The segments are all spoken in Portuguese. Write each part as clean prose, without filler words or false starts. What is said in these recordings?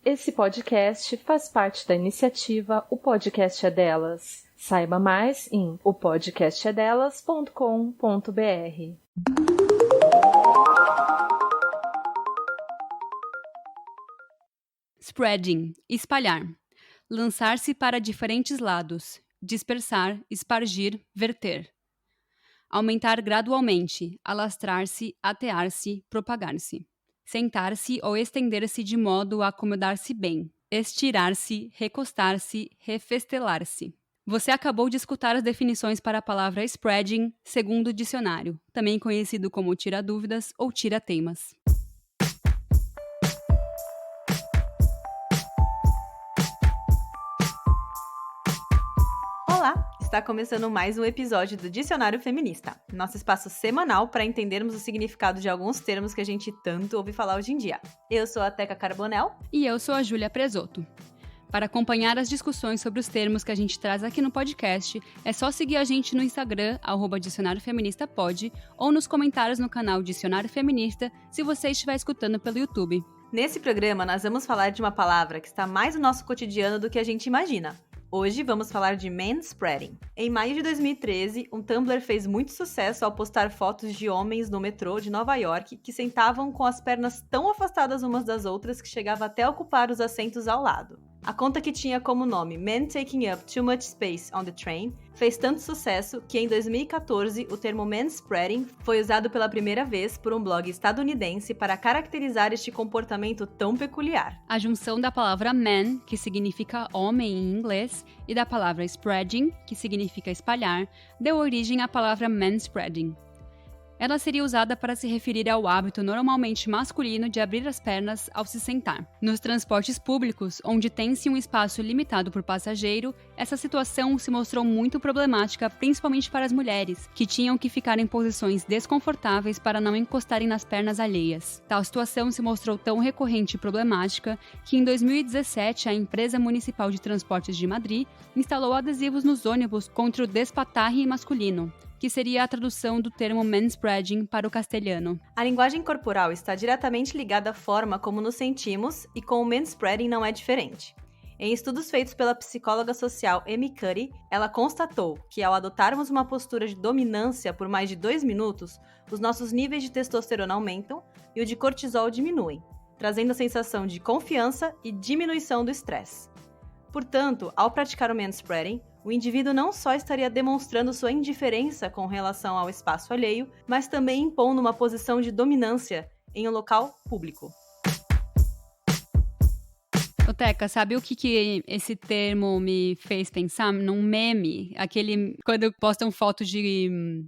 Esse podcast faz parte da iniciativa O Podcast é Delas. Saiba mais em opodcastedelas.com.br. Spreading, espalhar. Lançar-se para diferentes lados. Dispersar, espargir, verter. Aumentar gradualmente, alastrar-se, atear-se, propagar-se. Sentar-se ou estender-se de modo a acomodar-se bem. Estirar-se, recostar-se, refestelar-se. Você acabou de escutar as definições para a palavra spreading, segundo o dicionário, também conhecido como tira-dúvidas ou tira-temas. Olá! Está começando mais um episódio do Dicionário Feminista, nosso espaço semanal para entendermos o significado de alguns termos que a gente tanto ouve falar hoje em dia. Eu sou a Teca Carbonel. E eu sou a Júlia Presoto. Para acompanhar as discussões sobre os termos que a gente traz aqui no podcast, é só seguir a gente no Instagram, @dicionariofeministapod, ou nos comentários no canal Dicionário Feminista, se você estiver escutando pelo YouTube. Nesse programa, nós vamos falar de uma palavra que está mais no nosso cotidiano do que a gente imagina. Hoje vamos falar de manspreading. Em maio de 2013, um Tumblr fez muito sucesso ao postar fotos de homens no metrô de Nova York que sentavam com as pernas tão afastadas umas das outras que chegava até a ocupar os assentos ao lado. A conta, que tinha como nome Men Taking Up Too Much Space on the Train, fez tanto sucesso que em 2014 o termo manspreading foi usado pela primeira vez por um blog estadunidense para caracterizar este comportamento tão peculiar. A junção da palavra man, que significa homem em inglês, e da palavra spreading, que significa espalhar, deu origem à palavra manspreading. Ela seria usada para se referir ao hábito normalmente masculino de abrir as pernas ao se sentar. Nos transportes públicos, onde tem-se um espaço limitado por passageiro, essa situação se mostrou muito problemática, principalmente para as mulheres, que tinham que ficar em posições desconfortáveis para não encostarem nas pernas alheias. Tal situação se mostrou tão recorrente e problemática que em 2017 a empresa municipal de transportes de Madrid instalou adesivos nos ônibus contra o despatarre masculino, que seria a tradução do termo manspreading para o castelhano. A linguagem corporal está diretamente ligada à forma como nos sentimos e com o manspreading não é diferente. Em estudos feitos pela psicóloga social Amy Cuddy, ela constatou que ao adotarmos uma postura de dominância por mais de 2 minutos, os nossos níveis de testosterona aumentam e o de cortisol diminuem, trazendo a sensação de confiança e diminuição do estresse. Portanto, ao praticar o manspreading, o indivíduo não só estaria demonstrando sua indiferença com relação ao espaço alheio, mas também impondo uma posição de dominância em um local público. Ô Teca, sabe o que esse termo me fez pensar? Num meme, aquele quando postam fotos de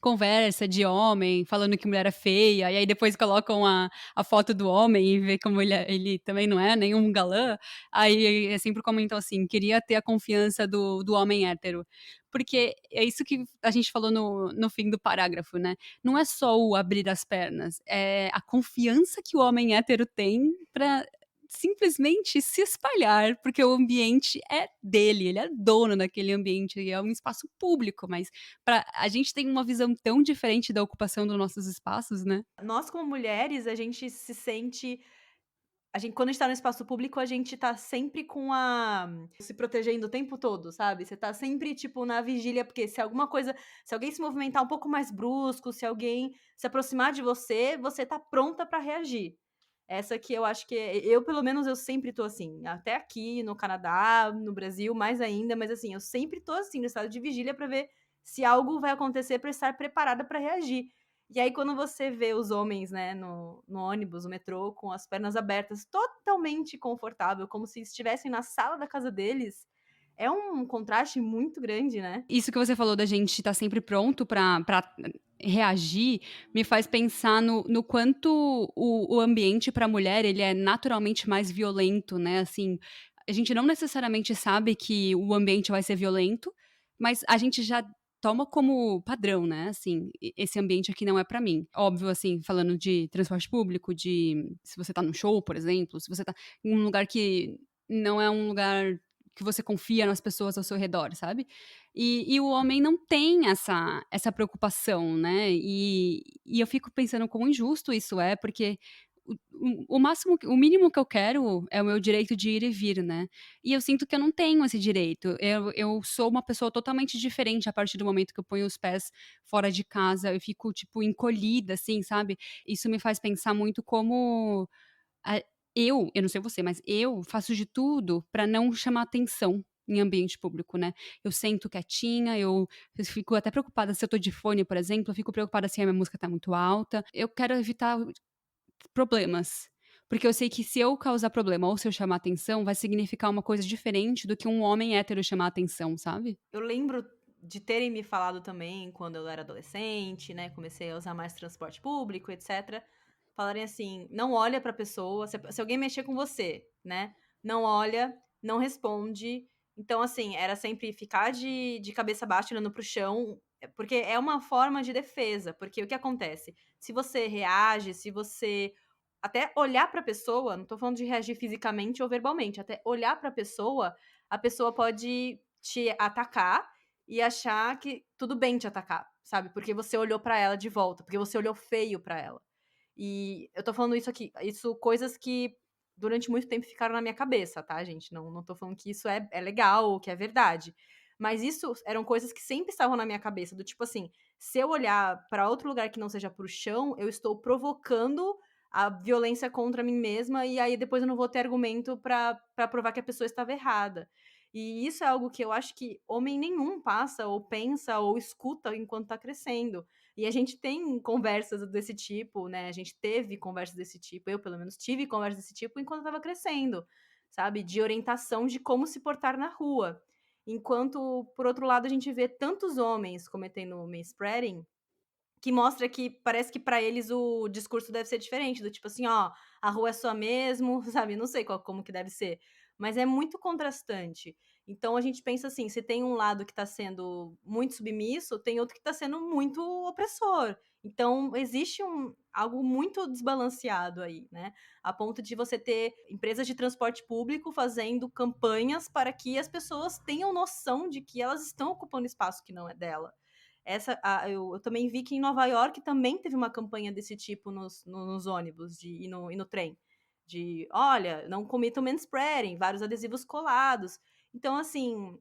conversa de homem, falando que mulher é feia, e aí depois colocam a foto do homem e vê como ele também não é nenhum galã, aí sempre comentam assim, queria ter a confiança do homem hétero. Porque é isso que a gente falou no fim do parágrafo, né? Não é só o abrir as pernas, é a confiança que o homem hétero tem pra simplesmente se espalhar, porque o ambiente é dele, ele é dono daquele ambiente, e é um espaço público, mas a gente tem uma visão tão diferente da ocupação dos nossos espaços, né? Nós, como mulheres, a gente se sente... quando a gente tá no espaço público, a gente tá sempre se protegendo o tempo todo, sabe? Você tá sempre, tipo, na vigília, porque se alguém se movimentar um pouco mais brusco, se alguém se aproximar de você, você tá pronta pra reagir. Essa que eu acho que pelo menos, eu sempre tô assim, até aqui no Canadá, no Brasil, mais ainda, mas assim, eu sempre tô assim, no estado de vigília pra ver se algo vai acontecer, pra estar preparada pra reagir. E aí, quando você vê os homens, né, no ônibus, no metrô, com as pernas abertas, totalmente confortável, como se estivessem na sala da casa deles, é um contraste muito grande, né? Isso que você falou da gente estar sempre pronto pra reagir, me faz pensar no quanto o ambiente para a mulher, ele é naturalmente mais violento, né, assim, a gente não necessariamente sabe que o ambiente vai ser violento, mas a gente já toma como padrão, né, assim, esse ambiente aqui não é para mim. Óbvio, assim, falando de transporte público, se você tá num show, por exemplo, se você tá em um lugar que não é um lugar que você confia nas pessoas ao seu redor, sabe? E o homem não tem essa preocupação, né? E eu fico pensando quão injusto isso é, porque o máximo, o mínimo que eu quero é o meu direito de ir e vir, né? E eu sinto que eu não tenho esse direito. Eu sou uma pessoa totalmente diferente a partir do momento que eu ponho os pés fora de casa. Eu fico, tipo, encolhida, assim, sabe? Isso me faz pensar muito como a- eu não sei você, mas eu faço de tudo pra não chamar atenção em ambiente público, né? Eu sento quietinha, eu fico até preocupada se eu tô de fone, por exemplo, eu fico preocupada se a minha música tá muito alta. Eu quero evitar problemas. Porque eu sei que se eu causar problema ou se eu chamar atenção, vai significar uma coisa diferente do que um homem hétero chamar atenção, sabe? Eu lembro de terem me falado também quando eu era adolescente, né? Comecei a usar mais transporte público, etc. Falarem assim: não olha pra pessoa, se alguém mexer com você, né? Não olha, não responde. Então, assim, era sempre ficar de cabeça baixa, olhando pro chão, porque é uma forma de defesa. Porque o que acontece? Se você reage, se você até olhar pra pessoa, não tô falando de reagir fisicamente ou verbalmente, até olhar pra pessoa, a pessoa pode te atacar e achar que tudo bem te atacar, sabe? Porque você olhou pra ela de volta, porque você olhou feio pra ela. E eu tô falando isso aqui, isso coisas que durante muito tempo ficaram na minha cabeça, tá, gente? Não tô falando que isso é legal ou que é verdade. Mas isso eram coisas que sempre estavam na minha cabeça, do tipo assim, se eu olhar pra outro lugar que não seja pro chão, eu estou provocando a violência contra mim mesma e aí depois eu não vou ter argumento pra provar que a pessoa estava errada. E isso é algo que eu acho que homem nenhum passa ou pensa ou escuta enquanto tá crescendo. E a gente tem conversas desse tipo, né? A gente teve conversas desse tipo, eu pelo menos tive conversas desse tipo enquanto eu tava crescendo, sabe? De orientação de como se portar na rua. Enquanto, por outro lado, a gente vê tantos homens cometendo manspreading que mostra que parece que pra eles o discurso deve ser diferente, do tipo assim, ó, a rua é sua mesmo, sabe? Não sei como que deve ser, mas é muito contrastante. Então a gente pensa assim, se tem um lado que tá sendo muito submisso, tem outro que tá sendo muito opressor. Então existe algo muito desbalanceado aí, né? A ponto de você ter empresas de transporte público fazendo campanhas para que as pessoas tenham noção de que elas estão ocupando espaço que não é dela. Eu também vi que em Nova York também teve uma campanha desse tipo nos ônibus e no trem. De, olha, não comitam manspreading, vários adesivos colados. Então, assim,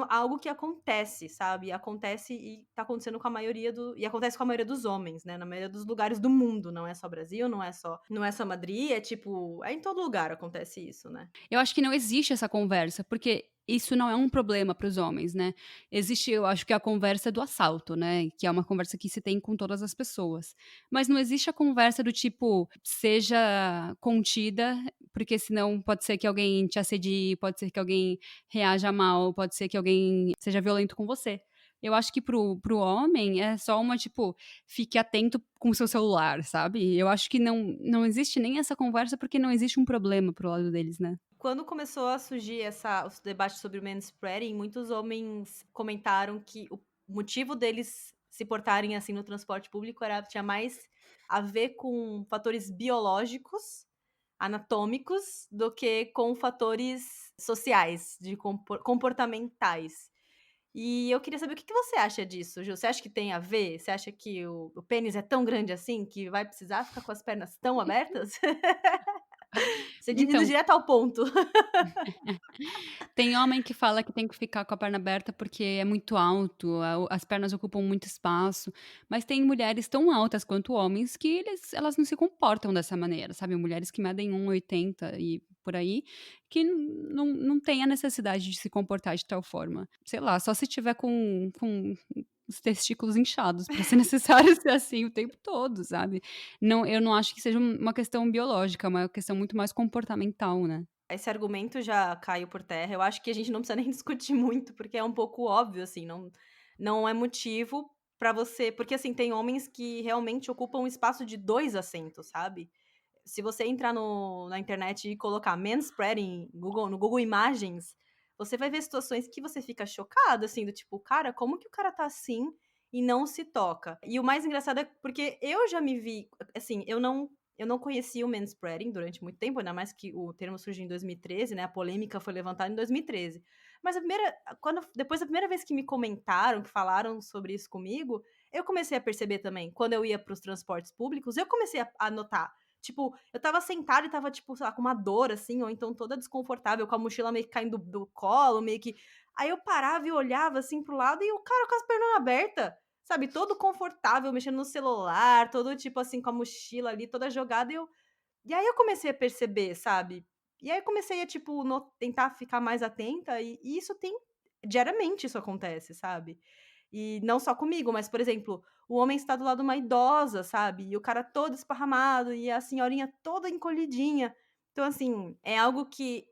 algo que acontece, sabe? Acontece e tá acontecendo com a maioria e acontece com a maioria dos homens, né? Na maioria dos lugares do mundo. Não é só Brasil, não é só Madrid, é tipo, é em todo lugar acontece isso, né? Eu acho que não existe essa conversa, porque isso não é um problema para os homens, né? Existe, eu acho que a conversa do assalto, né? Que é uma conversa que se tem com todas as pessoas. Mas não existe a conversa do tipo, seja contida, porque senão pode ser que alguém te assedie, pode ser que alguém reaja mal, pode ser que alguém seja violento com você. Eu acho que pro homem é só uma, tipo, fique atento com o seu celular, sabe? Eu acho que não existe nem essa conversa porque não existe um problema pro lado deles, né? Quando começou a surgir os debates sobre o manspreading, muitos homens comentaram que o motivo deles se portarem assim no transporte público tinha mais a ver com fatores biológicos, anatômicos, do que com fatores sociais, de comportamentais. E eu queria saber o que você acha disso, Ju? Você acha que tem a ver? Você acha que o pênis é tão grande assim que vai precisar ficar com as pernas tão abertas? Você indo Então, direto ao ponto. tem homem que fala que tem que ficar com a perna aberta porque é muito alto, as pernas ocupam muito espaço, mas tem mulheres tão altas quanto homens que elas não se comportam dessa maneira, sabe? Mulheres que medem 1,80 e por aí, que não tem a necessidade de se comportar de tal forma. Sei lá, só se tiver com os testículos inchados para ser necessário ser assim o tempo todo, sabe? Não, eu não acho que seja uma questão biológica, é uma questão muito mais comportamental, né? Esse argumento já caiu por terra. Eu acho que a gente não precisa nem discutir muito, porque é um pouco óbvio, assim, não é motivo pra você. Porque, assim, tem homens que realmente ocupam um espaço de 2 assentos, sabe? Se você entrar na internet e colocar manspreading no Google Imagens, você vai ver situações que você fica chocado, assim, do tipo, cara, como que o cara tá assim e não se toca? E o mais engraçado é porque eu já me vi, assim, eu não conhecia o manspreading durante muito tempo, ainda mais que o termo surgiu em 2013, né? A polêmica foi levantada em 2013. Mas depois da primeira vez que me comentaram, que falaram sobre isso comigo, eu comecei a perceber também. Quando eu ia para os transportes públicos, eu comecei a notar Tipo, eu tava sentada e tava, tipo, sei lá, com uma dor, assim, ou então toda desconfortável, com a mochila meio que caindo do colo, meio que. Aí eu parava e olhava, assim, pro lado e o cara com as pernas abertas, sabe? Todo confortável, mexendo no celular, todo, tipo, assim, com a mochila ali, toda jogada. E aí eu comecei a perceber, sabe? E aí eu comecei a, tipo, tentar ficar mais atenta, e isso tem. Diariamente isso acontece, sabe? E não só comigo, mas, por exemplo, o homem está do lado de uma idosa, sabe? E o cara todo esparramado e a senhorinha toda encolhidinha. Então, assim, é algo que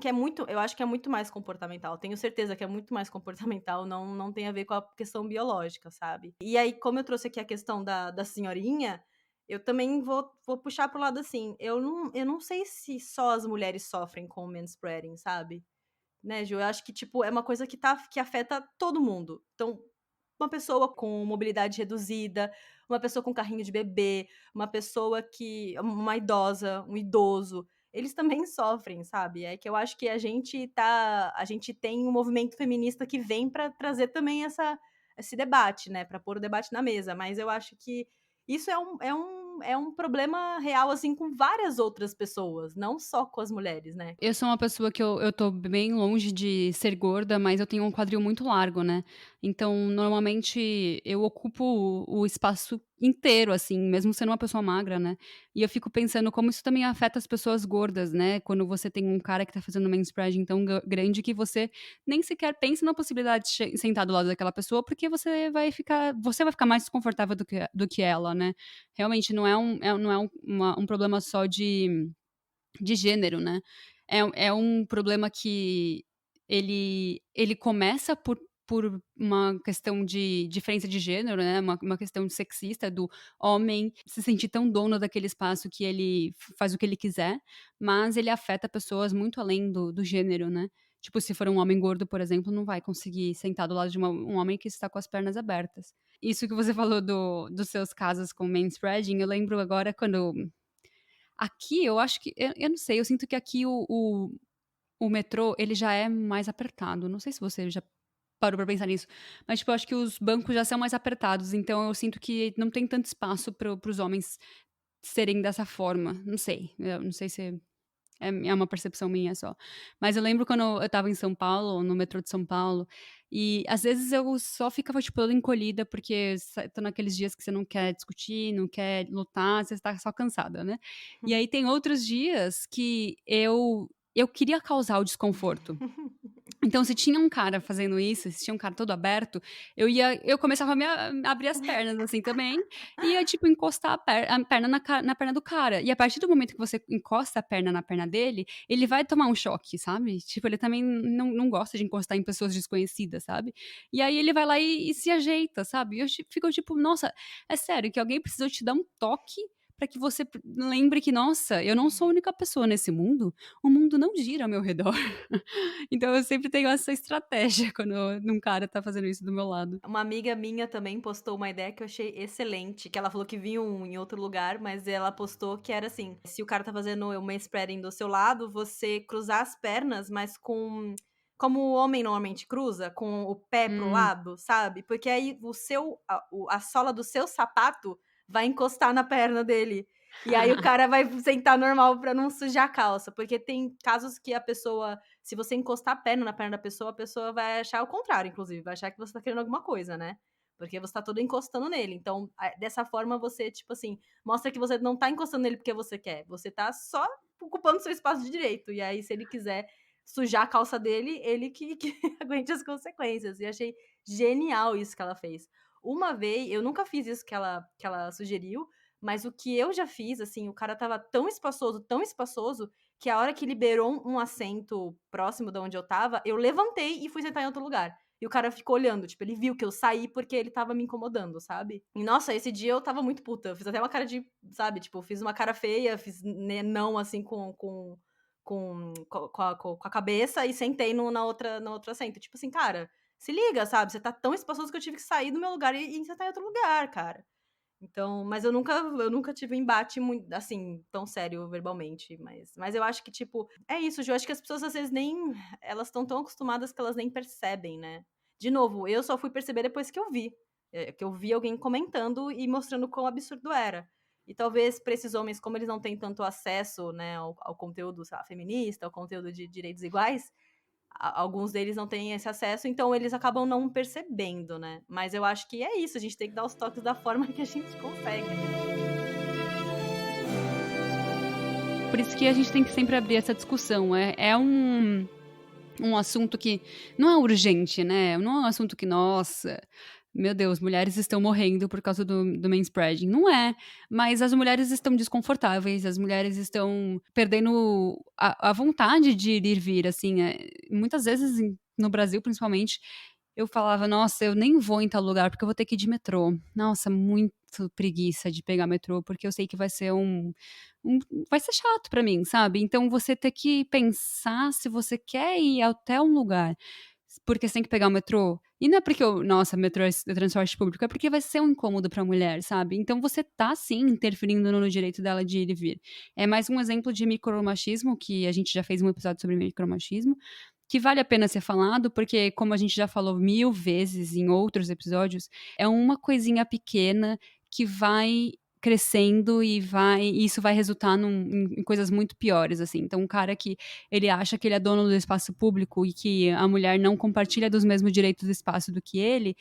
é muito. Eu acho que é muito mais comportamental. Tenho certeza que é muito mais comportamental, não tem a ver com a questão biológica, sabe? E aí, como eu trouxe aqui a questão da senhorinha, eu também vou puxar pro lado assim. Eu não sei se só as mulheres sofrem com o manspreading, sabe? Né, Ju? Eu acho que, tipo, é uma coisa que afeta todo mundo. Então, uma pessoa com mobilidade reduzida, uma pessoa com carrinho de bebê, uma idosa, um idoso, eles também sofrem, sabe? É que eu acho que a gente tem um movimento feminista que vem para trazer também esse debate, né? Para pôr o debate na mesa. Mas eu acho que isso é um problema real, assim, com várias outras pessoas, não só com as mulheres, né? Eu sou uma pessoa que eu tô bem longe de ser gorda, mas eu tenho um quadril muito largo, né? Então, normalmente, eu ocupo o espaço inteiro, assim, mesmo sendo uma pessoa magra, né? E eu fico pensando como isso também afeta as pessoas gordas, né? Quando você tem um cara que tá fazendo uma manspreading tão grande que você nem sequer pensa na possibilidade de sentar do lado daquela pessoa, porque você vai ficar mais desconfortável do que ela, né? Realmente, não é um problema só de gênero, né? É um problema que ele começa por uma questão de diferença de gênero, né? Uma questão sexista do homem se sentir tão dono daquele espaço que ele faz o que ele quiser, mas ele afeta pessoas muito além do gênero, né? Tipo, se for um homem gordo, por exemplo, não vai conseguir sentar do lado de um homem que está com as pernas abertas. Isso que você falou dos seus casos com manspreading, eu lembro agora quando aqui eu acho que eu não sei, eu sinto que aqui o metrô, ele já é mais apertado, não sei se você já parou pra pensar nisso, mas, tipo, eu acho que os bancos já são mais apertados, então eu sinto que não tem tanto espaço para os homens serem dessa forma, não sei, eu não sei se é uma percepção minha só. Mas eu lembro quando eu estava em São Paulo, no metrô de São Paulo, e às vezes eu só ficava, tipo, toda encolhida, porque tô naqueles dias que você não quer discutir, não quer lutar, você está só cansada, né? E aí tem outros dias que eu queria causar o desconforto. Então, se tinha um cara fazendo isso, se tinha um cara todo aberto, eu começava a abrir as pernas, assim, também, e ia, tipo, encostar a perna na perna do cara. E a partir do momento que você encosta a perna na perna dele, ele vai tomar um choque, sabe? Tipo, ele também não gosta de encostar em pessoas desconhecidas, sabe? E aí ele vai lá e se ajeita, sabe? E eu fico, tipo, nossa, é sério, que alguém precisou te dar um toque pra que você lembre que, nossa, eu não sou a única pessoa nesse mundo, o mundo não gira ao meu redor. Então eu sempre tenho essa estratégia quando um cara tá fazendo isso do meu lado. Uma amiga minha também postou uma ideia que eu achei excelente, que ela falou que viu em outro lugar, mas ela postou que era assim: se o cara tá fazendo o manspreading do seu lado, você cruzar as pernas, mas com como o homem normalmente cruza, com o pé pro Hum. lado, sabe? Porque aí a sola do seu sapato vai encostar na perna dele. E aí o cara vai sentar normal pra não sujar a calça, porque tem casos que a pessoa, se você encostar a perna na perna da pessoa, a pessoa vai achar o contrário, inclusive, vai achar que você tá querendo alguma coisa, né? Porque você tá todo encostando nele. Então, dessa forma, você, tipo assim, mostra que você não tá encostando nele porque você quer. Você tá só ocupando seu espaço de direito. E aí, se ele quiser sujar a calça dele, ele que aguente as consequências. E eu achei genial isso que ela fez. Uma vez, eu nunca fiz isso que ela sugeriu, mas o que eu já fiz, assim, o cara tava tão espaçoso, que a hora que liberou um assento próximo de onde eu tava, eu levantei e fui sentar em outro lugar. E o cara ficou olhando, tipo, ele viu que eu saí porque ele tava me incomodando, sabe? E nossa, esse dia eu tava muito puta. Eu fiz até uma cara de, sabe, tipo, fiz uma cara feia, fiz não assim com a cabeça e sentei no outro assento. Tipo assim, cara, se liga, sabe? Você tá tão espaçoso que eu tive que sair do meu lugar e sentar em outro lugar, cara. Então, mas eu nunca tive um embate muito, assim, tão sério verbalmente, mas eu acho que, tipo, é isso, Ju, eu acho que as pessoas às vezes elas estão tão acostumadas que elas nem percebem, né? De novo, eu só fui perceber depois que eu vi alguém comentando e mostrando quão absurdo era. E talvez para esses homens, como eles não têm tanto acesso, né, ao conteúdo, sei lá, feminista, ao conteúdo de direitos iguais, alguns deles não têm esse acesso, então eles acabam não percebendo, né? Mas eu acho que é isso, a gente tem que dar os toques da forma que a gente consegue, né? Por isso que a gente tem que sempre abrir essa discussão. É um assunto que não é urgente, né? Não é um assunto que, nossa, meu Deus, mulheres estão morrendo por causa do manspreading. Não é, mas as mulheres estão desconfortáveis, as mulheres estão perdendo a vontade de ir e vir, assim. Muitas vezes, no Brasil, principalmente, eu falava, nossa, eu nem vou em tal lugar porque eu vou ter que ir de metrô. Nossa, muito preguiça de pegar metrô, porque eu sei que vai ser vai ser chato pra mim, sabe? Então você ter que pensar se você quer ir até um lugar, porque você tem que pegar o metrô. E não é porque, nossa, metrô é transporte público, é porque vai ser um incômodo pra mulher, sabe? Então você tá, sim, interferindo no direito dela de ir e vir. É mais um exemplo de micromachismo, que a gente já fez um episódio sobre micromachismo, que vale a pena ser falado, porque, como a gente já falou 1000 vezes em outros episódios, é uma coisinha pequena que vai crescendo e isso vai resultar em coisas muito piores, assim. Então, um cara que ele acha que ele é dono do espaço público e que a mulher não compartilha dos mesmos direitos do espaço do que ele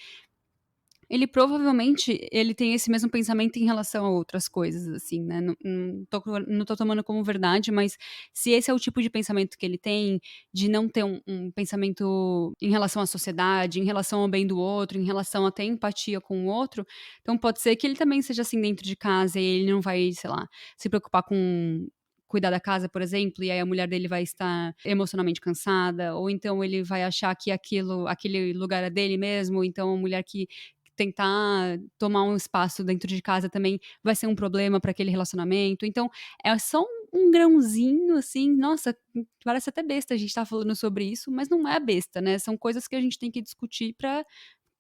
provavelmente ele tem esse mesmo pensamento em relação a outras coisas, assim, né? Não tô tomando como verdade, mas se esse é o tipo de pensamento que ele tem, de não ter um pensamento em relação à sociedade, em relação ao bem do outro, em relação a ter empatia com o outro, então pode ser que ele também seja assim dentro de casa e ele não vai, sei lá, se preocupar com cuidar da casa, por exemplo, e aí a mulher dele vai estar emocionalmente cansada, ou então ele vai achar que aquele lugar é dele mesmo, então a mulher que tentar tomar um espaço dentro de casa também vai ser um problema para aquele relacionamento. Então, é só um grãozinho, assim, nossa, parece até besta a gente estar falando sobre isso, mas não é besta, né? São coisas que a gente tem que discutir para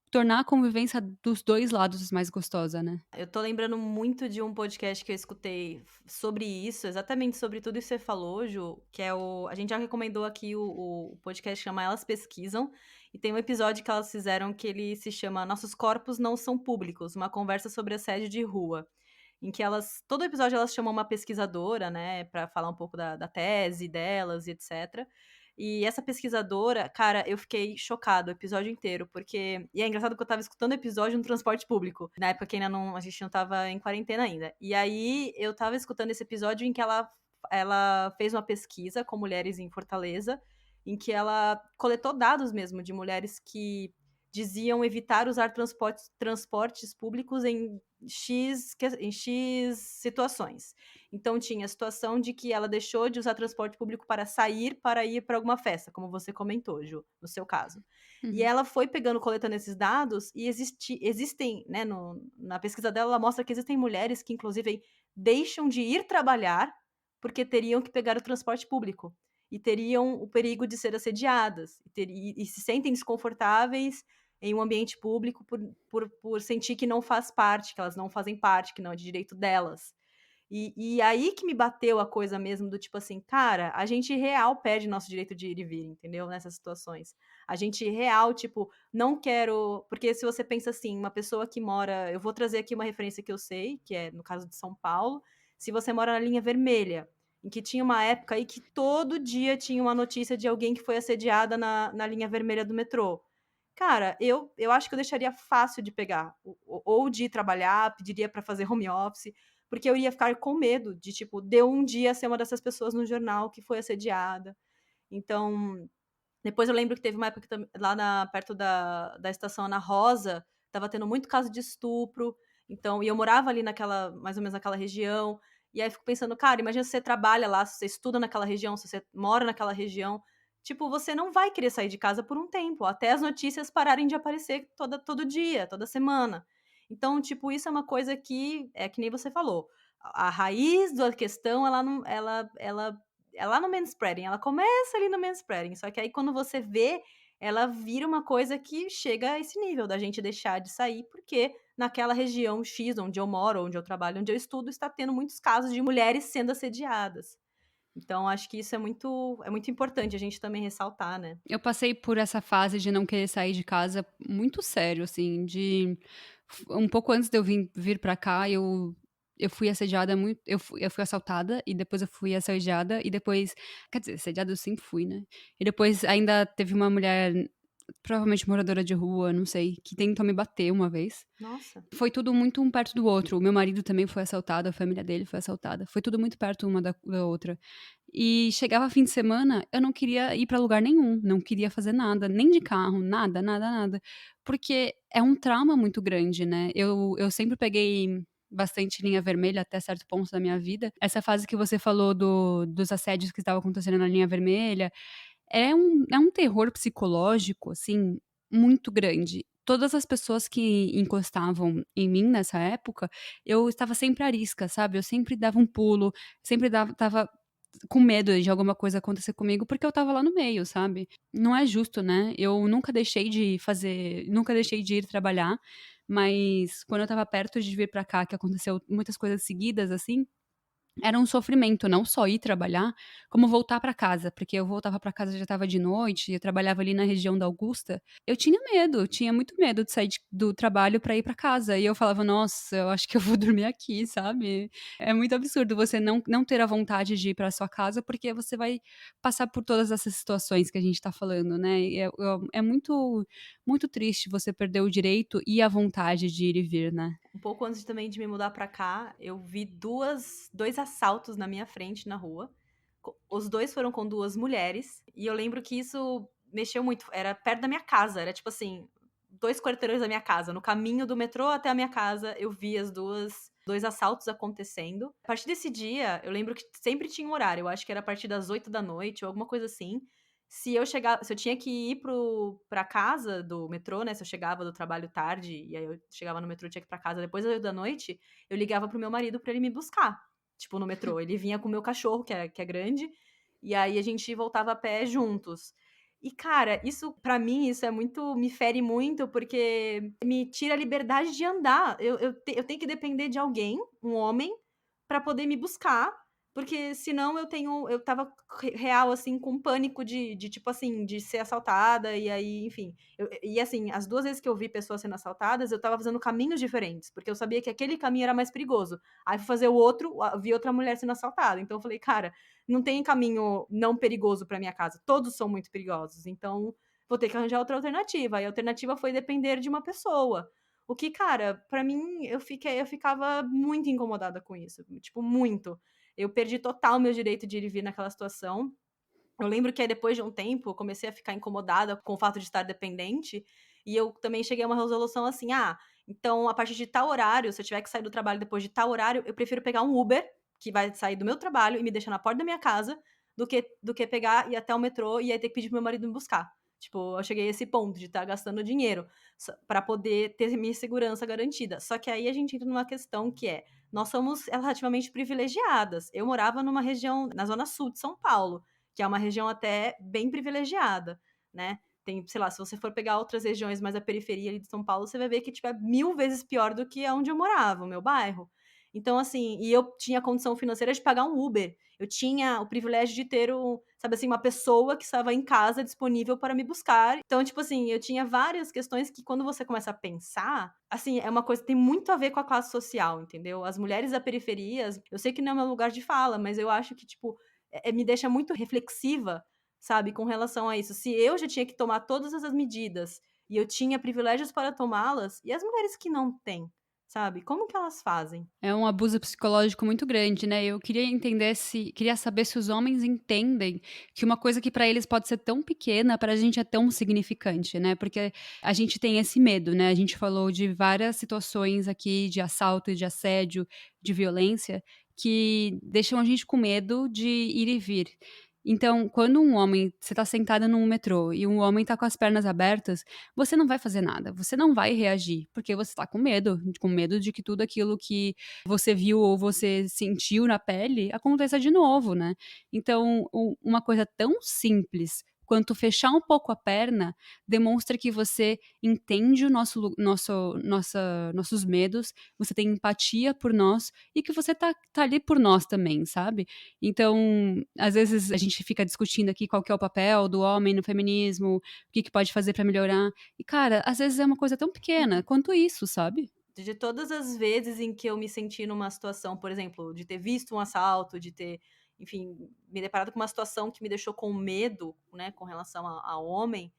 tornar a convivência dos dois lados mais gostosa, né? Eu tô lembrando muito de um podcast que eu escutei sobre isso, exatamente sobre tudo isso que você falou, Ju, que é a gente já recomendou aqui o podcast que chama Elas Pesquisam, e tem um episódio que elas fizeram que ele se chama Nossos Corpos Não São Públicos, uma conversa sobre assédio de rua, em que todo episódio elas chamam uma pesquisadora, né, pra falar um pouco da tese delas e etc. E essa pesquisadora, cara, eu fiquei chocada o episódio inteiro, porque. E é engraçado que eu tava escutando o episódio no transporte público. Na época que ainda não, a gente não tava em quarentena ainda. E aí eu tava escutando esse episódio em que ela fez uma pesquisa com mulheres em Fortaleza, em que ela coletou dados mesmo de mulheres que diziam evitar usar transportes públicos em X situações. Então tinha a situação de que ela deixou de usar transporte público para sair para ir para alguma festa, como você comentou, Ju, no seu caso. E Uhum. ela foi coletando esses dados e existem, né, na pesquisa dela, ela mostra que existem mulheres que, inclusive, deixam de ir trabalhar porque teriam que pegar o transporte público e teriam o perigo de ser assediadas e se sentem desconfortáveis em um ambiente público por sentir que não faz parte, que elas não fazem parte, que não é de direito delas. E aí que me bateu a coisa mesmo do tipo assim, cara, a gente real perde nosso direito de ir e vir, entendeu? Nessas situações. A gente real, tipo, não quero. Porque se você pensa assim, uma pessoa que mora. Eu vou trazer aqui uma referência que eu sei, que é no caso de São Paulo. Se você mora na linha vermelha, em que tinha uma época aí que todo dia tinha uma notícia de alguém que foi assediada na linha vermelha do metrô. Cara, eu acho que eu deixaria fácil de pegar, ou de ir trabalhar, pediria para fazer home office, porque eu ia ficar com medo de, tipo, deu um dia ser uma dessas pessoas no jornal que foi assediada. Então, depois eu lembro que teve uma época que lá perto da estação Ana Rosa, tava tendo muito caso de estupro, então, e eu morava ali mais ou menos naquela região, e aí eu fico pensando, cara, imagina se você trabalha lá, se você estuda naquela região, se você mora naquela região, tipo, você não vai querer sair de casa por um tempo, até as notícias pararem de aparecer todo dia, toda semana. Então, tipo, isso é uma coisa que, é que nem você falou, a raiz da questão, é lá no manspreading, ela começa ali no manspreading, só que aí quando você vê, ela vira uma coisa que chega a esse nível da gente deixar de sair, porque naquela região X, onde eu moro, onde eu trabalho, onde eu estudo, está tendo muitos casos de mulheres sendo assediadas. Então, acho que isso é muito importante a gente também ressaltar, né? Eu passei por essa fase de não querer sair de casa muito sério, assim, de um pouco antes de eu vir para cá, eu eu fui assediada muito. Eu fui assaltada e depois eu fui assediada e depois. Quer dizer, assediada eu sempre fui, né? E depois ainda teve uma mulher, provavelmente moradora de rua, não sei, que tentou me bater uma vez. Nossa. Foi tudo muito um perto do outro. O meu marido também foi assaltado, a família dele foi assaltada. Foi tudo muito perto uma da outra. E chegava fim de semana, eu não queria ir pra lugar nenhum, não queria fazer nada, nem de carro, nada, nada, nada. Porque é um trauma muito grande, né? Eu sempre peguei bastante linha vermelha até certo ponto da minha vida. Essa fase que você falou dos assédios que estavam acontecendo na linha vermelha, é um terror psicológico, assim, muito grande. Todas as pessoas que encostavam em mim nessa época, eu estava sempre arisca, sabe? Eu sempre dava um pulo, sempre estava com medo de alguma coisa acontecer comigo, porque eu estava lá no meio, sabe? Não é justo, né? Eu nunca deixei de ir trabalhar, mas quando eu estava perto de vir pra cá, que aconteceu muitas coisas seguidas, assim, era um sofrimento, não só ir trabalhar, como voltar pra casa, porque eu voltava pra casa já estava de noite, eu trabalhava ali na região da Augusta. Eu tinha medo, eu tinha muito medo de sair do trabalho pra ir pra casa. E eu falava, nossa, eu acho que eu vou dormir aqui, sabe? É muito absurdo você não ter a vontade de ir pra sua casa, porque você vai passar por todas essas situações que a gente tá falando, né? E é muito, muito triste você perder o direito e a vontade de ir e vir, né? Um pouco antes também de me mudar pra cá, eu vi dois assaltos na minha frente na rua. Os dois foram com duas mulheres. E eu lembro que isso mexeu muito. Era perto da minha casa. Era tipo assim, 2 quarteirões da minha casa. No caminho do metrô até a minha casa, eu vi dois assaltos acontecendo. A partir desse dia, eu lembro que sempre tinha um horário. Eu acho que era a partir das 8 da noite ou alguma coisa assim. Se eu tinha que ir pra casa do metrô, né? Se eu chegava do trabalho tarde, e aí eu chegava no metrô, tinha que ir pra casa depois das 8 da noite, eu ligava pro meu marido pra ele me buscar. Tipo, no metrô. Ele vinha com o meu cachorro, que é grande, e aí a gente voltava a pé juntos. E, cara, isso, pra mim, isso é muito. Me fere muito, porque me tira a liberdade de andar. Eu tenho que depender de alguém, um homem, pra poder me buscar. Porque senão eu tava real, assim, com pânico de tipo assim, de ser assaltada, e aí, enfim. E assim, as 2 vezes que eu vi pessoas sendo assaltadas, eu tava fazendo caminhos diferentes, porque eu sabia que aquele caminho era mais perigoso. Aí fui fazer o outro, vi outra mulher sendo assaltada. Então eu falei, cara, não tem caminho não perigoso pra minha casa. Todos são muito perigosos. Então vou ter que arranjar outra alternativa. E a alternativa foi depender de uma pessoa. O que, cara, pra mim, eu ficava muito incomodada com isso. Tipo, muito. Eu perdi total o meu direito de ir e vir naquela situação. Eu lembro que aí depois de um tempo, eu comecei a ficar incomodada com o fato de estar dependente, e eu também cheguei a uma resolução assim: "Ah, então a partir de tal horário, se eu tiver que sair do trabalho depois de tal horário, eu prefiro pegar um Uber, que vai sair do meu trabalho e me deixar na porta da minha casa, do que pegar e ir até o metrô e aí ter que pedir pro meu marido me buscar". Tipo, eu cheguei a esse ponto de estar gastando dinheiro pra poder ter minha segurança garantida. Só que aí a gente entra numa questão que é: nós somos relativamente privilegiadas. Eu morava numa região na zona sul de São Paulo, que é uma região até bem privilegiada, né? Tem, sei lá, se você for pegar outras regiões mais da periferia ali de São Paulo, você vai ver que, tipo, é 1000 vezes pior do que onde eu morava, o meu bairro. Então, assim, e eu tinha a condição financeira de pagar um Uber. Eu tinha o privilégio de ter, sabe assim, uma pessoa que estava em casa disponível para me buscar. Então, tipo assim, eu tinha várias questões que quando você começa a pensar, assim, é uma coisa que tem muito a ver com a classe social, entendeu? As mulheres da periferia, eu sei que não é meu lugar de fala, mas eu acho que, tipo, me deixa muito reflexiva, sabe, com relação a isso. Se eu já tinha que tomar todas essas medidas e eu tinha privilégios para tomá-las, e as mulheres que não têm, sabe? Como que elas fazem? É um abuso psicológico muito grande, né? Eu queria saber se os homens entendem que uma coisa que pra eles pode ser tão pequena, pra gente é tão significante, né? Porque a gente tem esse medo, né? A gente falou de várias situações aqui de assalto e de assédio, de violência, que deixam a gente com medo de ir e vir. Então, quando você tá sentada num metrô e um homem tá com as pernas abertas, você não vai fazer nada, você não vai reagir, porque você tá com medo de que tudo aquilo que você viu ou você sentiu na pele aconteça de novo, né? Então, uma coisa tão simples quanto fechar um pouco a perna demonstra que você entende nossos medos, você tem empatia por nós e que você tá ali por nós também, sabe? Então, às vezes a gente fica discutindo aqui qual que é o papel do homem no feminismo, o que pode fazer pra melhorar. E, cara, às vezes é uma coisa tão pequena quanto isso, sabe? de todas as vezes em que eu me senti numa situação, por exemplo, de ter visto um assalto, de ter, enfim, me deparado com uma situação que me deixou com medo, né, com relação ao homem,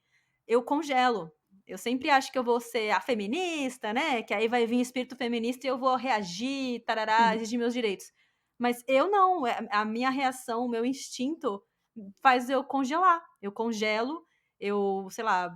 eu congelo. Eu sempre acho que eu vou ser a feminista, né, que aí vai vir espírito feminista e eu vou reagir, tarará, Uhum. exigir meus direitos. Mas eu não, a minha reação, o meu instinto faz eu congelar. Eu congelo, sei lá,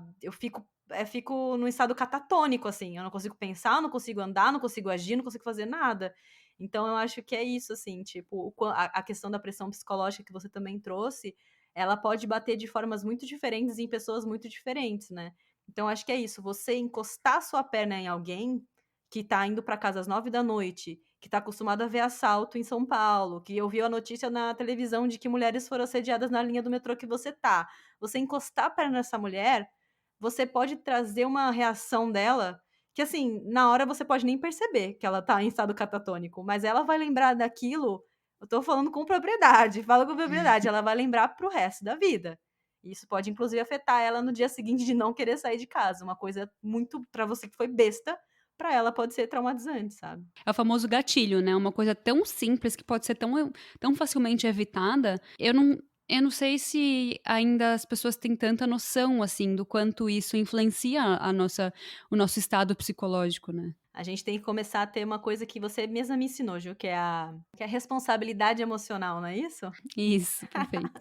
fico num estado catatônico, assim, eu não consigo pensar, não consigo andar, não consigo agir, não consigo fazer nada. Então eu acho que é isso, assim, tipo, a questão da pressão psicológica que você também trouxe, ela pode bater de formas muito diferentes em pessoas muito diferentes, né. Então acho que é isso, você encostar sua perna em alguém que tá indo pra casa às 9 da noite, que tá acostumado a ver assalto em São Paulo, que ouviu a notícia na televisão de que mulheres foram assediadas na linha do metrô que você tá. Você encostar a perna nessa mulher, você pode trazer uma reação dela que, assim, na hora você pode nem perceber que ela tá em estado catatônico, mas ela vai lembrar daquilo. Eu tô falando com propriedade, falo com propriedade, ela vai lembrar para o resto da vida. Isso pode inclusive afetar ela no dia seguinte de não querer sair de casa, uma coisa muito pra você que foi besta, pra ela pode ser traumatizante, sabe. É o famoso gatilho, né, uma coisa tão simples que pode ser tão facilmente evitada. Eu não sei se ainda as pessoas têm tanta noção, assim, do quanto isso influencia o nosso estado psicológico, né. A gente tem que começar a ter uma coisa que você mesma me ensinou, Ju, que é a responsabilidade emocional, não é isso? Isso, perfeito.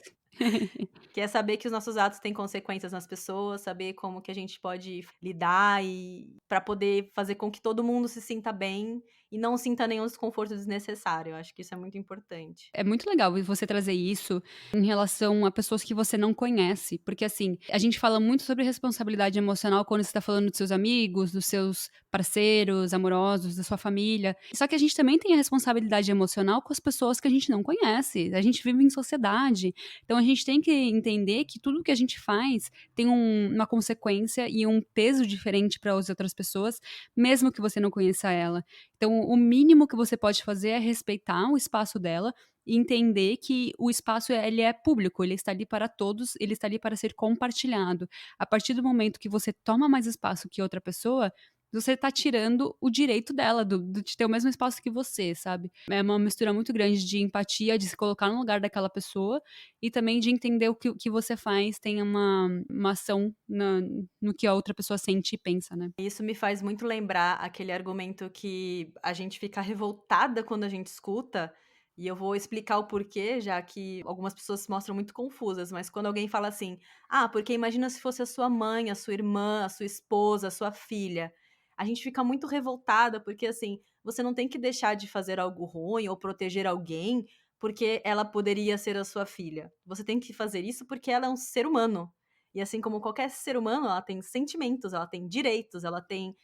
Que é saber que os nossos atos têm consequências nas pessoas, saber como que a gente pode lidar e para poder fazer com que todo mundo se sinta bem e não sinta nenhum desconforto desnecessário. Eu acho que isso é muito importante. É muito legal você trazer isso em relação a pessoas que você não conhece, porque assim, a gente fala muito sobre responsabilidade emocional quando você tá falando dos seus amigos, dos seus parceiros amorosos, da sua família. Só que a gente também tem a responsabilidade emocional com as pessoas que a gente não conhece. A gente vive em sociedade. Então a gente tem que entender que tudo que a gente faz tem uma consequência e um peso diferente para as outras pessoas, mesmo que você não conheça ela. Então, o mínimo que você pode fazer é respeitar o espaço dela e entender que o espaço ele é público, ele está ali para todos, ele está ali para ser compartilhado. A partir do momento que você toma mais espaço que outra pessoa, você está tirando o direito dela de ter o mesmo espaço que você, sabe? É uma mistura muito grande de empatia, de se colocar no lugar daquela pessoa e também de entender o que você faz tem uma ação no que a outra pessoa sente e pensa, né? Isso me faz muito lembrar aquele argumento que a gente fica revoltada quando a gente escuta, e eu vou explicar o porquê, já que algumas pessoas se mostram muito confusas, mas quando alguém fala assim: "Ah, porque imagina se fosse a sua mãe, a sua irmã, a sua esposa, a sua filha". A gente fica muito revoltada, porque assim, você não tem que deixar de fazer algo ruim ou proteger alguém, porque ela poderia ser a sua filha. Você tem que fazer isso porque ela é um ser humano. E assim como qualquer ser humano, ela tem sentimentos, ela tem direitos, ela tem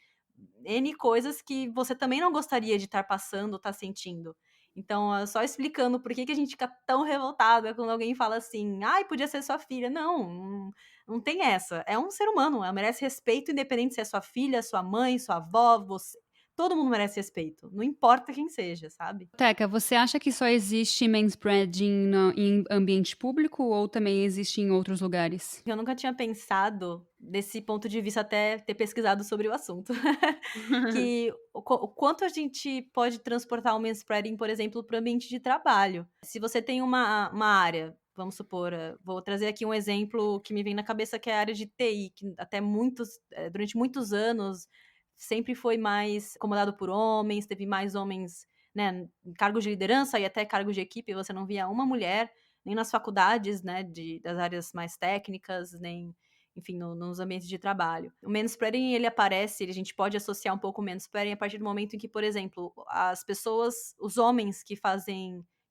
N coisas que você também não gostaria de estar passando, estar sentindo. Então, só explicando por que que a gente fica tão revoltada quando alguém fala assim: "Ai, podia ser sua filha". Não tem essa. É um ser humano, ela merece respeito independente se é sua filha, sua mãe, sua avó, você. Todo mundo merece respeito, não importa quem seja, sabe? Teca, você acha que só existe manspreading em ambiente público ou também existe em outros lugares? Eu nunca tinha pensado desse ponto de vista até ter pesquisado sobre o assunto. Que o quanto a gente pode transportar o manspreading, por exemplo, para o ambiente de trabalho. Se você tem uma área, vamos supor, vou trazer aqui um exemplo que me vem na cabeça, que é a área de TI, que até durante muitos anos sempre foi mais comandado por homens, teve mais homens, né, em cargos de liderança e até cargos de equipe, você não via uma mulher, nem nas faculdades, né, das áreas mais técnicas, nem, enfim, nos ambientes de trabalho. O manspreading, ele aparece, a gente pode associar um pouco o manspreading a partir do momento em que, por exemplo, as pessoas, os homens que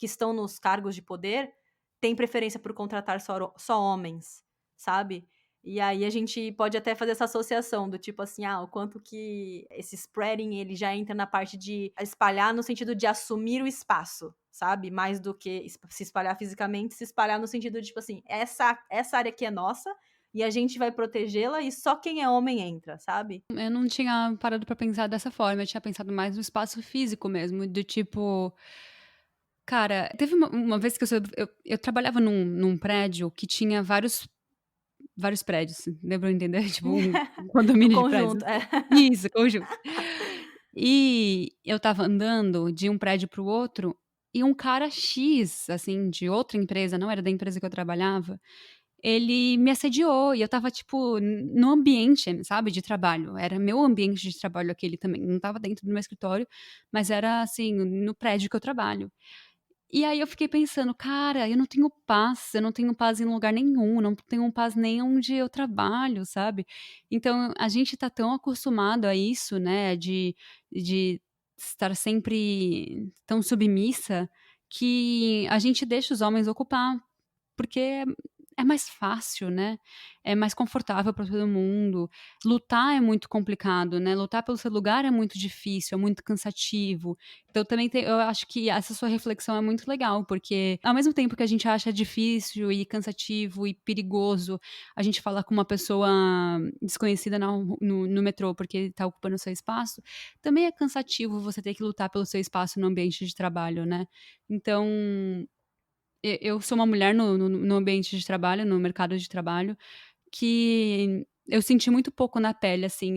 estão nos cargos de poder, têm preferência por contratar só homens, sabe? E aí a gente pode até fazer essa associação do tipo assim, o quanto que esse spreading ele já entra na parte de espalhar no sentido de assumir o espaço, sabe? Mais do que se espalhar fisicamente, se espalhar no sentido de tipo assim, essa área aqui é nossa e a gente vai protegê-la e só quem é homem entra, sabe? Eu não tinha parado pra pensar dessa forma, eu tinha pensado mais no espaço físico mesmo, do tipo. Cara, teve uma vez que eu trabalhava num prédio que tinha vários prédios, deu pra eu entender? Tipo, um No condomínio de prédios. conjunto, é. Isso, conjunto. E eu estava andando de um prédio para o outro e um cara X, assim, de outra empresa, não era da empresa que eu trabalhava, ele me assediou e eu estava, tipo, no ambiente, sabe, de trabalho. Era meu ambiente de trabalho aquele também. Não estava dentro do meu escritório, mas era, assim, no prédio que eu trabalho. E aí eu fiquei pensando: "Cara, eu não tenho paz em lugar nenhum, não tenho paz nem onde eu trabalho", sabe. Então a gente tá tão acostumado a isso, né, de estar sempre tão submissa, que a gente deixa os homens ocupar porque é mais fácil, né, é mais confortável para todo mundo. Lutar é muito complicado, né, lutar pelo seu lugar é muito difícil, é muito cansativo. Então também eu acho que essa sua reflexão é muito legal, porque ao mesmo tempo que a gente acha difícil e cansativo e perigoso, a gente falar com uma pessoa desconhecida no metrô porque está ocupando o seu espaço, também é cansativo você ter que lutar pelo seu espaço no ambiente de trabalho, né. Então eu sou uma mulher no ambiente de trabalho, no mercado de trabalho, que eu senti muito pouco na pele, assim,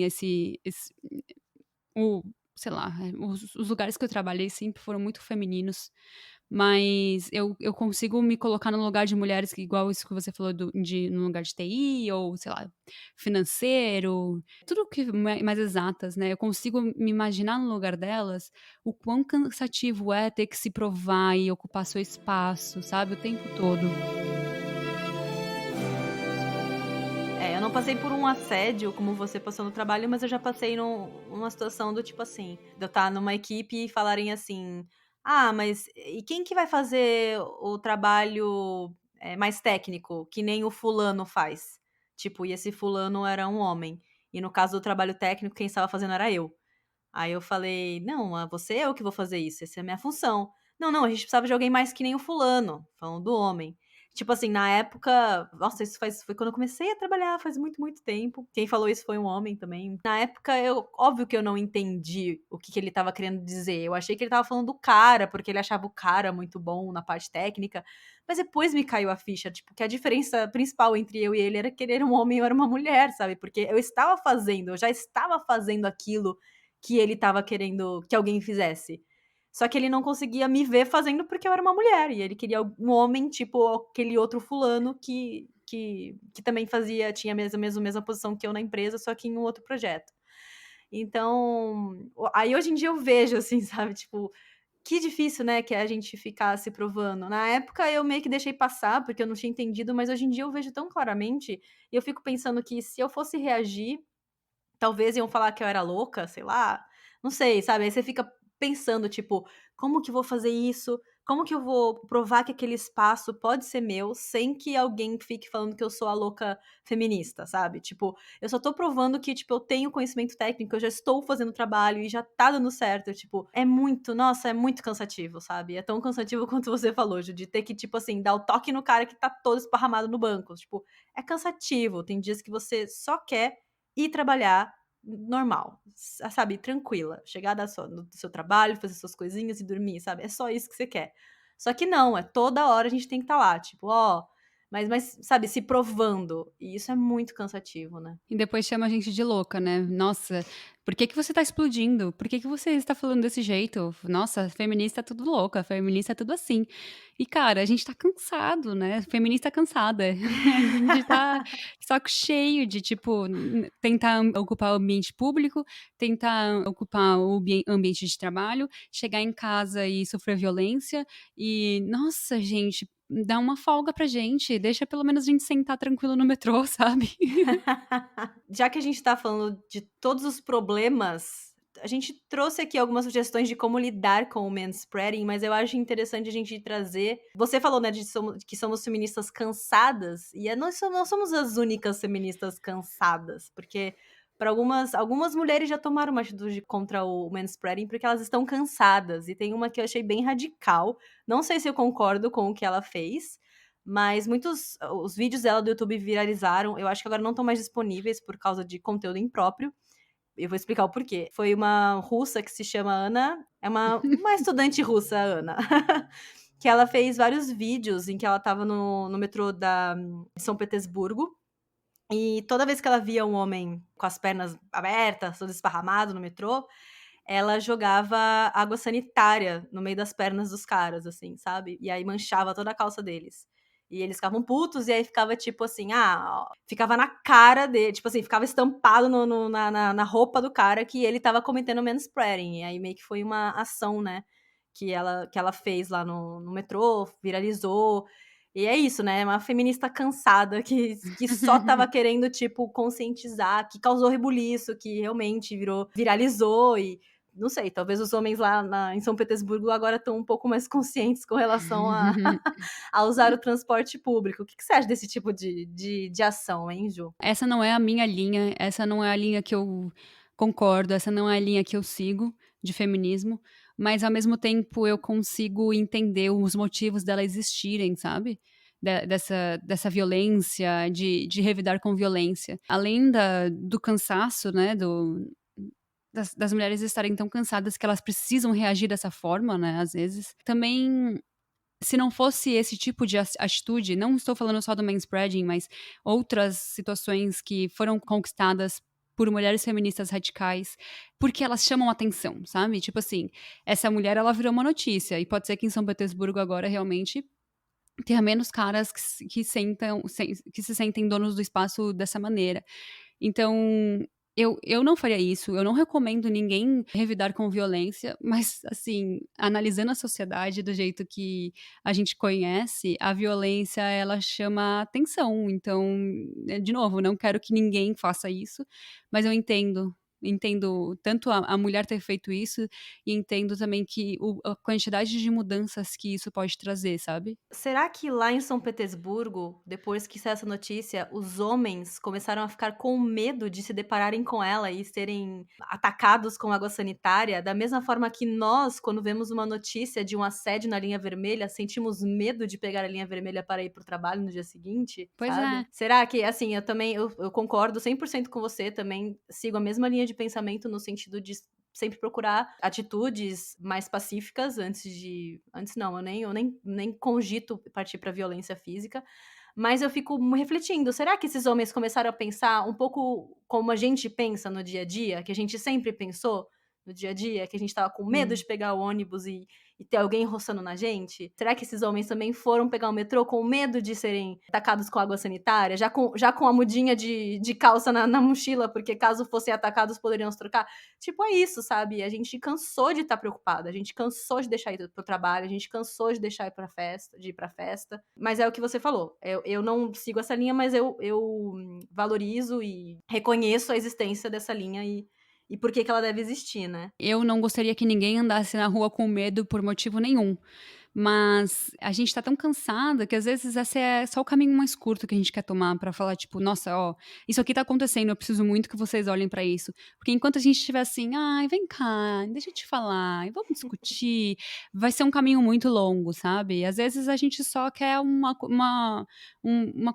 o sei lá, os lugares que eu trabalhei sempre foram muito femininos, mas eu consigo me colocar no lugar de mulheres que igual isso que você falou no lugar de TI ou, sei lá, financeiro, tudo que mais exatas, né, eu consigo me imaginar no lugar delas, o quão cansativo é ter que se provar e ocupar seu espaço, sabe, o tempo todo. Eu não passei por um assédio como você passou no trabalho, mas eu já passei numa situação do tipo assim, de eu estar numa equipe e falarem assim: "Ah, mas e quem que vai fazer o trabalho, mais técnico, que nem o fulano faz?". Tipo, e esse fulano era um homem. E no caso do trabalho técnico, quem estava fazendo era eu. Aí eu falei: "Não, você é eu que vou fazer isso, essa é a minha função". "Não, não, a gente precisava de alguém mais que nem o fulano", falando do homem. Tipo assim, na época nossa, isso foi quando eu comecei a trabalhar, faz muito, muito tempo. Quem falou isso foi um homem também. Na época óbvio que eu não entendi o que ele estava querendo dizer, eu achei que ele estava falando do cara, porque ele achava o cara muito bom na parte técnica, mas depois me caiu a ficha, tipo, que a diferença principal entre eu e ele era que ele era um homem e eu era uma mulher, sabe, porque eu já estava fazendo aquilo que ele estava querendo que alguém fizesse. Só que ele não conseguia me ver fazendo porque eu era uma mulher, e ele queria um homem, tipo aquele outro fulano que também tinha a mesma posição que eu na empresa, só que em um outro projeto. Então, aí hoje em dia eu vejo assim, sabe, tipo, que difícil, né, que é a gente ficar se provando. Na época eu meio que deixei passar, porque eu não tinha entendido, mas hoje em dia eu vejo tão claramente, e eu fico pensando que se eu fosse reagir talvez iam falar que eu era louca, sei lá, não sei, sabe, aí você fica pensando, tipo: "Como que eu vou fazer isso? Como que eu vou provar que aquele espaço pode ser meu, sem que alguém fique falando que eu sou a louca feminista", sabe. Tipo, eu só tô provando que, tipo, eu tenho conhecimento técnico, eu já estou fazendo o trabalho e já tá dando certo, tipo, é muito cansativo, sabe. É tão cansativo quanto você falou, Ju, de ter que, tipo assim, dar o toque no cara que tá todo esparramado no banco, tipo, é cansativo, tem dias que você só quer ir trabalhar normal, sabe, tranquila, chegar do seu trabalho, fazer suas coisinhas e dormir, sabe, é só isso que você quer. Só que não, é toda hora a gente tem que estar lá, tipo: "Ó", mas, sabe, se provando, e isso é muito cansativo, né. E depois chama a gente de louca, né. "Nossa, por que que você tá explodindo? Por que que você está falando desse jeito? Nossa, feminista é tudo louca, feminista é tudo assim". E cara, a gente tá cansado, né, feminista é cansada. A gente tá de saco cheio de, tipo, tentar ocupar o ambiente público, tentar ocupar o ambiente de trabalho, chegar em casa e sofrer violência e, nossa gente, dá uma folga pra gente, deixa pelo menos a gente sentar tranquilo no metrô, sabe. Já que a gente tá falando de todos os problemas, a gente trouxe aqui algumas sugestões de como lidar com o manspreading, mas eu acho interessante a gente trazer você falou, né, que somos feministas cansadas, e nós não somos as únicas feministas cansadas, porque para algumas mulheres já tomaram uma atitude contra o manspreading, porque elas estão cansadas, e tem uma que eu achei bem radical, não sei se eu concordo com o que ela fez, mas os vídeos dela do YouTube viralizaram, eu acho que agora não estão mais disponíveis por causa de conteúdo impróprio. Eu vou explicar o porquê. Foi uma russa que se chama Ana, é uma estudante russa, a Ana, que ela fez vários vídeos em que ela estava no metrô de São Petersburgo, e toda vez que ela via um homem com as pernas abertas, todo esparramado no metrô, ela jogava água sanitária no meio das pernas dos caras, assim, sabe? E aí manchava toda a calça deles. E eles ficavam putos, e aí ficava tipo assim, ficava na cara dele, tipo assim, ficava estampado na roupa do cara que ele tava cometendo manspreading. E aí meio que foi uma ação, né, que ela fez lá no metrô, viralizou. E é isso, né? Uma feminista cansada que só tava querendo, tipo, conscientizar, que causou rebuliço, que realmente viralizou e. Não sei, talvez os homens lá em São Petersburgo agora estão um pouco mais conscientes com relação a usar o transporte público. O que você acha desse tipo de ação, hein, Ju? Essa não é a minha linha, essa não é a linha que eu concordo, essa não é a linha que eu sigo de feminismo, mas ao mesmo tempo eu consigo entender os motivos dela existirem, sabe? Dessa violência, de revidar com violência. Além do cansaço, né, das mulheres estarem tão cansadas que elas precisam reagir dessa forma, né, às vezes. Também, se não fosse esse tipo de atitude, não estou falando só do manspreading, mas outras situações que foram conquistadas por mulheres feministas radicais, porque elas chamam atenção, sabe? Tipo assim, essa mulher, ela virou uma notícia, e pode ser que em São Petersburgo agora realmente tenha menos caras que se sentem donos do espaço dessa maneira. Então, eu não faria isso, eu não recomendo ninguém revidar com violência, mas, assim, analisando a sociedade do jeito que a gente conhece, a violência, ela chama atenção. Então, de novo, não quero que ninguém faça isso, mas eu entendo tanto a mulher ter feito isso, e entendo também que a quantidade de mudanças que isso pode trazer, sabe? Será que lá em São Petersburgo, depois que saiu essa notícia, os homens começaram a ficar com medo de se depararem com ela e serem atacados com água sanitária? Da mesma forma que nós, quando vemos uma notícia de um assédio na linha vermelha, sentimos medo de pegar a linha vermelha para ir para o trabalho no dia seguinte, Pois sabe? é. Será que, assim, eu concordo 100% com você, também sigo a mesma linha de pensamento no sentido de sempre procurar atitudes mais pacíficas antes não, eu nem cogito partir para violência física, mas eu fico refletindo, será que esses homens começaram a pensar um pouco como a gente pensa no dia a dia, que a gente sempre pensou no dia a dia, que a gente tava com medo de pegar o ônibus e ter alguém roçando na gente? Será que esses homens também foram pegar o metrô com medo de serem atacados com água sanitária, já com a mudinha de calça na mochila, porque caso fossem atacados poderiam se trocar? Tipo, é isso, sabe? A gente cansou de estar preocupada, a gente cansou de deixar ir pro trabalho, a gente cansou de deixar de ir pra festa. Mas é o que você falou, eu não sigo essa linha, mas eu valorizo e reconheço a existência dessa linha e por que ela deve existir, né? Eu não gostaria que ninguém andasse na rua com medo por motivo nenhum. Mas a gente tá tão cansada que às vezes esse é só o caminho mais curto que a gente quer tomar pra falar, tipo, nossa, ó, isso aqui tá acontecendo, eu preciso muito que vocês olhem pra isso. Porque enquanto a gente estiver assim, ai, vem cá, deixa eu te falar, e vamos discutir, vai ser um caminho muito longo, sabe? E às vezes a gente só quer uma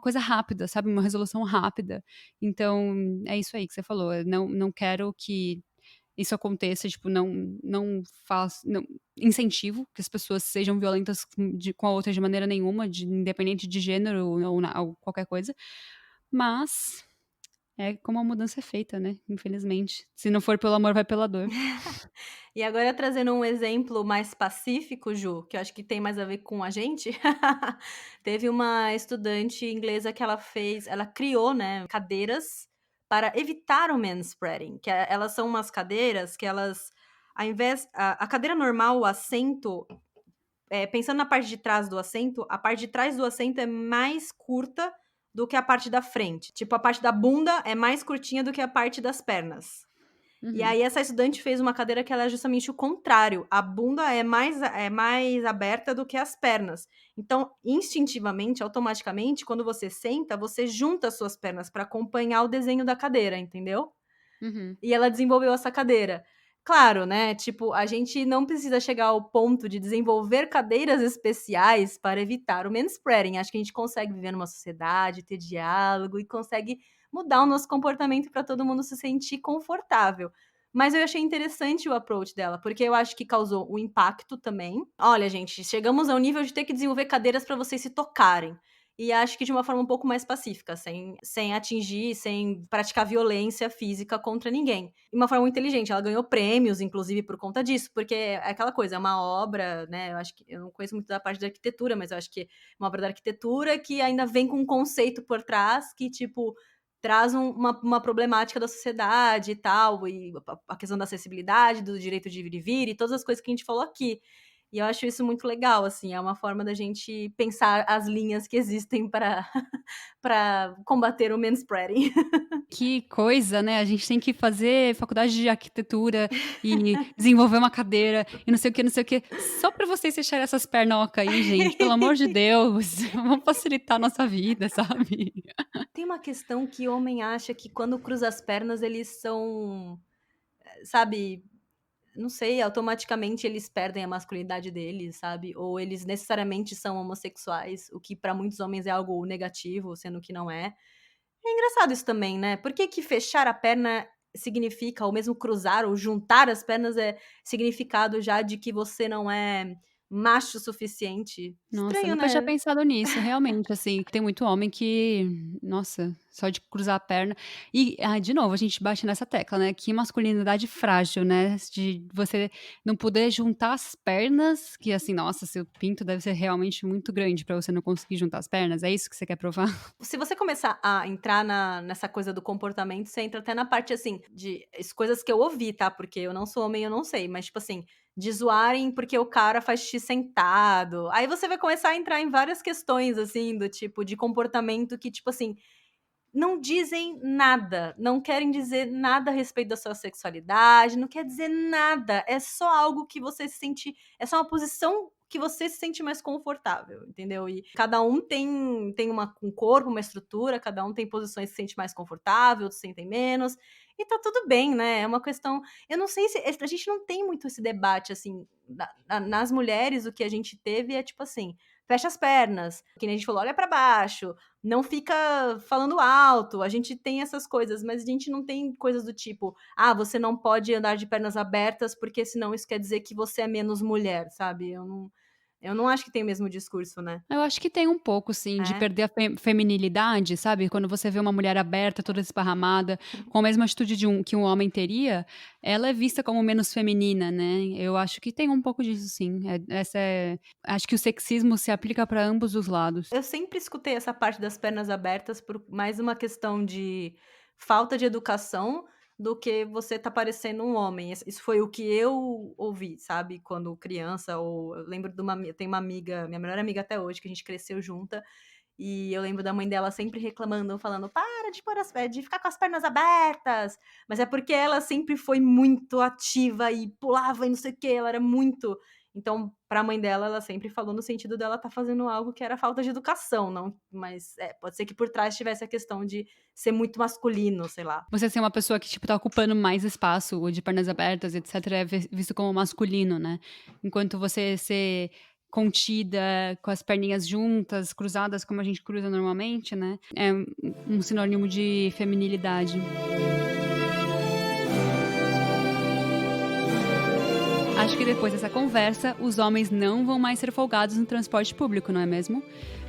coisa rápida, sabe? Uma resolução rápida. Então, é isso aí que você falou. Eu não quero que isso aconteça, tipo, não faço, não incentivo que as pessoas sejam violentas com a outra de maneira nenhuma, independente de gênero ou qualquer coisa, mas é como a mudança é feita, né, infelizmente. Se não for pelo amor, vai pela dor. E agora trazendo um exemplo mais pacífico, Ju, que eu acho que tem mais a ver com a gente. Teve uma estudante inglesa que ela criou, né, cadeiras para evitar o manspreading, que elas são umas cadeiras que elas, ao invés, a cadeira normal, o assento, pensando na parte de trás do assento, a parte de trás do assento é mais curta do que a parte da frente. Tipo, a parte da bunda é mais curtinha do que a parte das pernas. E Uhum. aí essa estudante fez uma cadeira que ela é justamente o contrário. A bunda é mais aberta do que as pernas. Então, instintivamente, automaticamente, quando você senta, você junta as suas pernas para acompanhar o desenho da cadeira, entendeu? Uhum. E ela desenvolveu essa cadeira. Claro, né? Tipo, a gente não precisa chegar ao ponto de desenvolver cadeiras especiais para evitar o manspreading. Acho que a gente consegue viver numa sociedade, ter diálogo e consegue mudar o nosso comportamento para todo mundo se sentir confortável. Mas eu achei interessante o approach dela, porque eu acho que causou um impacto também. Olha, gente, chegamos ao nível de ter que desenvolver cadeiras para vocês se tocarem. e acho que de uma forma um pouco mais pacífica, sem atingir, sem praticar violência física contra ninguém. De uma forma muito inteligente, ela ganhou prêmios, inclusive, por conta disso, porque é aquela coisa, é uma obra, né, eu acho que, eu não conheço muito da parte da arquitetura, mas eu acho que é uma obra da arquitetura que ainda vem com um conceito por trás que, tipo, traz uma problemática da sociedade e tal, e a questão da acessibilidade, do direito de ir e vir, e todas as coisas que a gente falou aqui. E eu acho isso muito legal, assim, é uma forma da gente pensar as linhas que existem para combater o manspreading. Que coisa, né? A gente tem que fazer faculdade de arquitetura e desenvolver uma cadeira e não sei o que, não sei o que. Só pra vocês fecharem essas pernocas aí, gente. Pelo amor de Deus. Vamos facilitar a nossa vida, sabe? Tem uma questão que o homem acha que quando cruza as pernas eles são, sabe, não sei, automaticamente eles perdem a masculinidade deles, sabe? Ou eles necessariamente são homossexuais, o que pra muitos homens é algo negativo, sendo que não é. É engraçado isso também, né? Por que que fechar a perna significa, ou mesmo cruzar ou juntar as pernas é significado já de que você não é macho o suficiente? Nossa, Estranho, nunca tinha né? pensado nisso, realmente, assim, tem muito homem que, nossa, só de cruzar a perna e, de novo, a gente bate nessa tecla, né, que masculinidade frágil, né, de você não poder juntar as pernas, que assim, nossa, seu pinto deve ser realmente muito grande pra você não conseguir juntar as pernas, é isso que você quer provar? Se você começar a entrar nessa coisa do comportamento, você entra até na parte, assim, de coisas que eu ouvi, tá? Porque eu não sou homem, eu não sei. Mas, tipo assim, de zoarem porque o cara faz xixi sentado. Aí você vai começar a entrar em várias questões, assim, do tipo, de comportamento que, tipo assim, não dizem nada, não querem dizer nada a respeito da sua sexualidade, não quer dizer nada, é só algo que você se sente, é só uma posição que você se sente mais confortável, entendeu? E cada um tem um corpo, uma estrutura, cada um tem posições que se sente mais confortável, outros se sentem menos, e tá tudo bem, né? É uma questão, eu não sei se, a gente não tem muito esse debate, assim, nas mulheres, o que a gente teve é tipo assim, fecha as pernas, que nem a gente falou, olha pra baixo, não fica falando alto, a gente tem essas coisas, mas a gente não tem coisas do tipo, você não pode andar de pernas abertas porque senão isso quer dizer que você é menos mulher, sabe? Eu não acho que tem o mesmo discurso, né? Eu acho que tem um pouco, sim, de É. perder a feminilidade, sabe? Quando você vê uma mulher aberta, toda esparramada, com a mesma atitude que um homem teria, ela é vista como menos feminina, né? Eu acho que tem um pouco disso, sim. Acho que o sexismo se aplica para ambos os lados. Eu sempre escutei essa parte das pernas abertas por mais uma questão de falta de educação do que você tá parecendo um homem. Isso foi o que eu ouvi, sabe? Quando criança, ou eu lembro de eu tenho uma amiga, minha melhor amiga até hoje, que a gente cresceu junta, e eu lembro da mãe dela sempre reclamando, falando, para de de ficar com as pernas abertas. Mas é porque ela sempre foi muito ativa e pulava e não sei o que, ela era muito. Então, pra mãe dela, ela sempre falou no sentido dela tá fazendo algo que era falta de educação, não, mas pode ser que por trás tivesse a questão de ser muito masculino, sei lá. Você ser uma pessoa que, tipo, tá ocupando mais espaço, ou de pernas abertas, etc., é visto como masculino, né? Enquanto você ser contida, com as perninhas juntas, cruzadas, como a gente cruza normalmente, né? É um sinônimo de feminilidade. Acho que depois dessa conversa, os homens não vão mais ser folgados no transporte público, não é mesmo?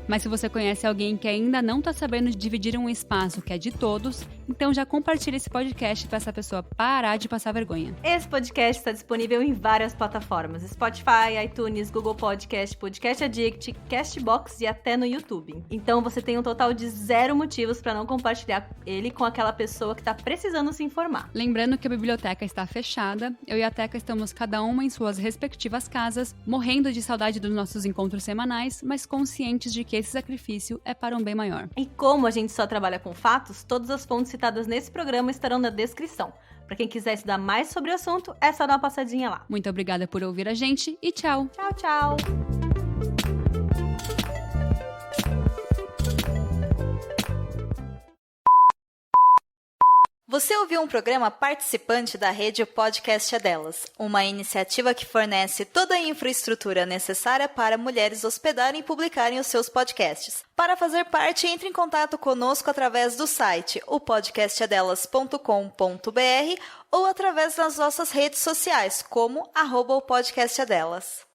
Mas se você conhece alguém que ainda não tá sabendo dividir um espaço que é de todos, então já compartilha esse podcast para essa pessoa parar de passar vergonha. Esse podcast está disponível em várias plataformas: Spotify, iTunes, Google Podcast, Podcast Addict, Castbox e até no YouTube. Então você tem um total de 0 motivos para não compartilhar ele com aquela pessoa que tá precisando se informar. Lembrando que a biblioteca está fechada, eu e a Teca estamos cada uma em suas respectivas casas, morrendo de saudade dos nossos encontros semanais, mas conscientes de que esse sacrifício é para um bem maior. E como a gente só trabalha com fatos, todas as fontes citadas nesse programa estarão na descrição. Para quem quiser estudar mais sobre o assunto, é só dar uma passadinha lá. Muito obrigada por ouvir a gente e tchau! Tchau, tchau! Você ouviu um programa participante da rede Podcast é Delas, uma iniciativa que fornece toda a infraestrutura necessária para mulheres hospedarem e publicarem os seus podcasts. Para fazer parte, entre em contato conosco através do site opodcastadelas.com.br ou através das nossas redes sociais, como @opodcastadelas.